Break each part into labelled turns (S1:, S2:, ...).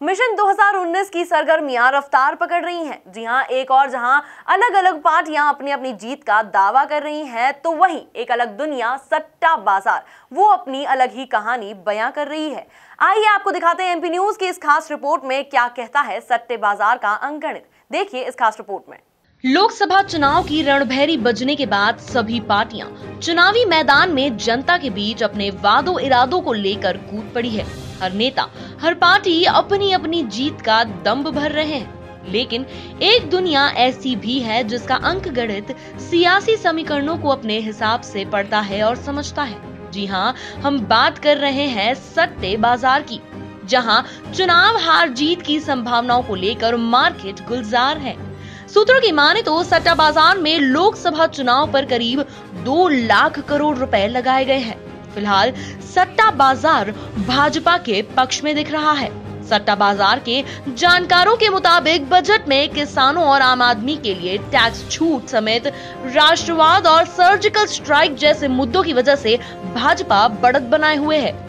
S1: Mission 2019 की सरगर्मियां रफ्तार पकड़ रही हैं। जी हां, एक और जहां अलग अलग पार्टियां अपनी अपनी जीत का दावा कर रही हैं, तो वहीं एक अलग दुनिया सट्टा बाजार वो अपनी अलग ही कहानी बयां कर रही है। आइए आपको दिखाते हैं एमपी न्यूज की इस खास रिपोर्ट में क्या कहता है सट्टे बाजार का अंकगणित। देखिए इस खास रिपोर्ट में।
S2: लोकसभा चुनाव की रणभेरी बजने के बाद सभी पार्टियां चुनावी मैदान में जनता के बीच अपने वादों इरादों को लेकर कूद पड़ी है। हर नेता, हर पार्टी अपनी अपनी जीत का दंभ भर रहे हैं, लेकिन एक दुनिया ऐसी भी है जिसका अंकगणित सियासी समीकरणों को अपने हिसाब से पढ़ता है और समझता है। जी हाँ, हम बात कर रहे हैं सट्टे बाजार की, जहां चुनाव हार जीत की संभावनाओं को लेकर मार्केट गुलजार है। सूत्रों की माने तो सट्टा बाजार में लोकसभा चुनाव पर करीब 2 लाख करोड़ रुपए लगाए गए हैं। फिलहाल सट्टा बाजार भाजपा के पक्ष में दिख रहा है। सट्टा बाजार के जानकारों के मुताबिक बजट में किसानों और आम आदमी के लिए टैक्स छूट समेत राष्ट्रवाद और सर्जिकल स्ट्राइक जैसे मुद्दों की वजह से भाजपा बढ़त बनाए हुए है।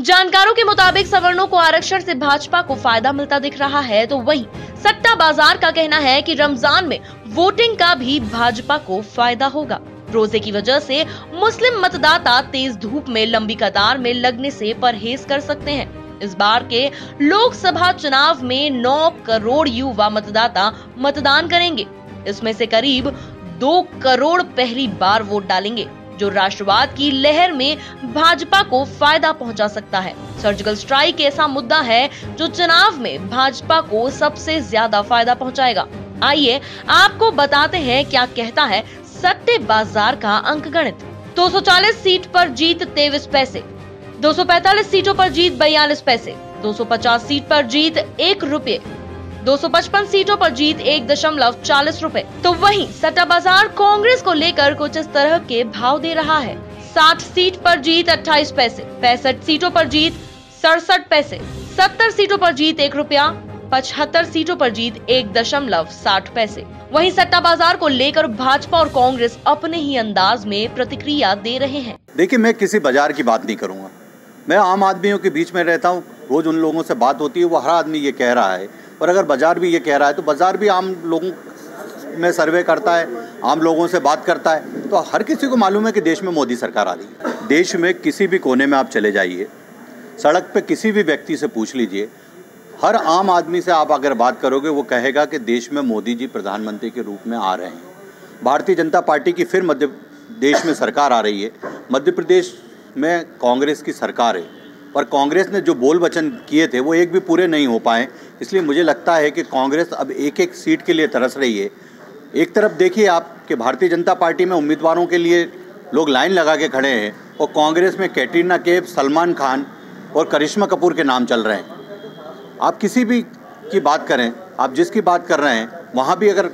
S2: जानकारों के मुताबिक सवर्णों को आरक्षण से भाजपा को फायदा मिलता दिख रहा है, तो वहीं सट्टा बाजार का कहना है कि रमजान में वोटिंग का भी भाजपा को फायदा होगा। रोजे की वजह से मुस्लिम मतदाता तेज धूप में लंबी कतार में लगने से परहेज कर सकते हैं। इस बार के लोकसभा चुनाव में 9 करोड़ युवा मतदाता मतदान करेंगे। इसमें से करीब 2 करोड़ पहली बार वोट डालेंगे, जो राष्ट्रवाद की लहर में भाजपा को फायदा पहुंचा सकता है। सर्जिकल स्ट्राइक ऐसा मुद्दा है जो चुनाव में भाजपा को सबसे ज्यादा फायदा पहुंचाएगा। आइए आपको बताते हैं क्या कहता है सट्टे बाजार का अंकगणित। 240 सीट पर जीत 23 पैसे, 245 सीटों पर जीत 42 पैसे, 250 सीट पर जीत 1 रुपये, 255 सीटों पर जीत 1.40 रुपए। तो वहीं सट्टा बाजार कांग्रेस को लेकर कुछ इस तरह के भाव दे रहा है। 60 सीट पर जीत 28 पैसे, 65 सीटों पर जीत 67 पैसे, 70 सीटों पर जीत 1 रुपया, 75 सीटों पर जीत 1.60 पैसे। वहीं सट्टा बाजार को लेकर भाजपा और कांग्रेस अपने ही अंदाज में प्रतिक्रिया दे रहे हैं।
S3: देखिए, मैं किसी बाजार की बात नहीं करूंगा। मैं आम आदमियों के बीच में रहता हूँ, रोज उन लोगों से बात होती है, वो हर आदमी ये कह रहा है, और अगर बाजार भी ये कह रहा है तो बाजार भी आम लोगों में सर्वे करता है, आम लोगों से बात करता है, तो हर किसी को मालूम है कि देश में मोदी सरकार आ रही है। देश में किसी भी कोने में आप चले जाइए, सड़क पे किसी भी व्यक्ति से पूछ लीजिए, हर आम आदमी से आप अगर बात करोगे वो कहेगा कि देश में मोदी जी प्रधानमंत्री के रूप में आ रहे हैं। भारतीय जनता पार्टी की फिर मध्य प्रदेश में सरकार आ रही है। मध्य प्रदेश में कांग्रेस की सरकार है, और कांग्रेस ने जो बोल वचन किए थे वो एक भी पूरे नहीं हो पाए। इसलिए मुझे लगता है कि कांग्रेस अब एक एक सीट के लिए तरस रही है। एक तरफ देखिए आप कि भारतीय जनता पार्टी में उम्मीदवारों के लिए लोग लाइन लगा के खड़े हैं, और कांग्रेस में कैटरीना कैफ, सलमान खान और करिश्मा कपूर के नाम चल रहे हैं। आप किसी भी की बात करें, आप जिसकी बात कर रहे हैं, वहाँ भी अगर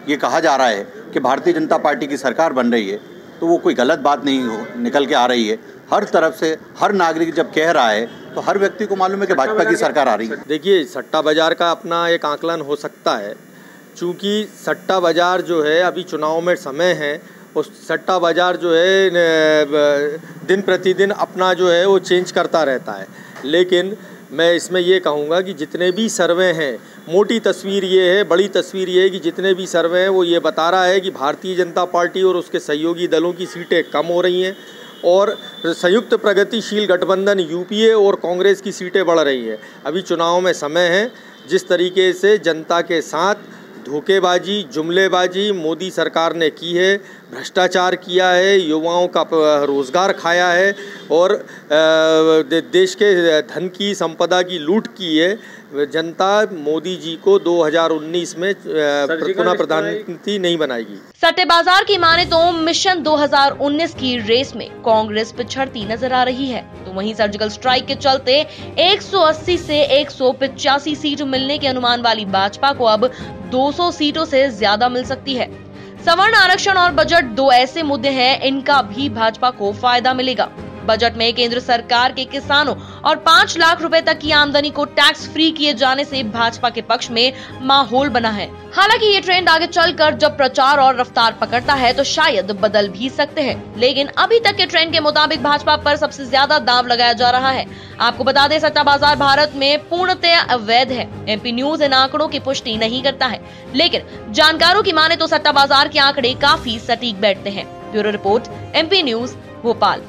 S3: ये कहा जा रहा है कि भारतीय जनता पार्टी की सरकार बन रही है, तो वो कोई गलत बात नहीं निकल के आ रही है। हर तरफ से हर नागरिक जब कह रहा है तो हर व्यक्ति को मालूम है कि भाजपा की सरकार आ रही है।
S4: देखिए, सट्टा बाजार का अपना एक आकलन हो सकता है, चूँकि सट्टा बाजार जो है अभी चुनाव में समय है, और सट्टा बाजार जो है दिन प्रतिदिन अपना जो है वो चेंज करता रहता है। लेकिन मैं इसमें ये कहूँगा कि जितने भी सर्वे हैं, मोटी तस्वीर ये है, बड़ी तस्वीर ये है कि जितने भी सर्वे हैं वो ये बता रहा है कि भारतीय जनता पार्टी और उसके सहयोगी दलों की सीटें कम हो रही हैं, और संयुक्त प्रगतिशील गठबंधन यूपीए और कांग्रेस की सीटें बढ़ रही हैं। अभी चुनाव में समय है। जिस तरीके से जनता के साथ धोखेबाजी, जुमलेबाजी मोदी सरकार ने की है, भ्रष्टाचार किया है, युवाओं का रोजगार खाया है और देश के धन की संपदा की लूट की है। जनता मोदी जी को 2019 में पुनः प्रधानमंत्री नहीं बनाएगी।
S2: सट्टे बाजार की माने तो मिशन 2019 की रेस में कांग्रेस पिछड़ती नजर आ रही है, तो वहीं सर्जिकल स्ट्राइक के चलते 180 से 185 सीट मिलने के अनुमान वाली भाजपा को अब 200 सीटों से ज्यादा मिल सकती है। सवर्ण आरक्षण और बजट दो ऐसे मुद्दे हैं, इनका भी भाजपा को फायदा मिलेगा। बजट में केंद्र सरकार के किसानों और 5 लाख रुपए तक की आमदनी को टैक्स फ्री किए जाने से भाजपा के पक्ष में माहौल बना है। हालांकि ये ट्रेंड आगे चलकर जब प्रचार और रफ्तार पकड़ता है तो शायद बदल भी सकते हैं, लेकिन अभी तक के ट्रेंड के मुताबिक भाजपा पर सबसे ज्यादा दांव लगाया जा रहा है। आपको बता दें, सट्टा बाजार भारत में पूर्णतः अवैध है। एमपी न्यूज इन आंकड़ों की पुष्टि नहीं करता है, लेकिन जानकारों की माने तो सट्टा बाजार के आंकड़े काफी सटीक बैठते हैं। Bureau report, MP news, Bhopal.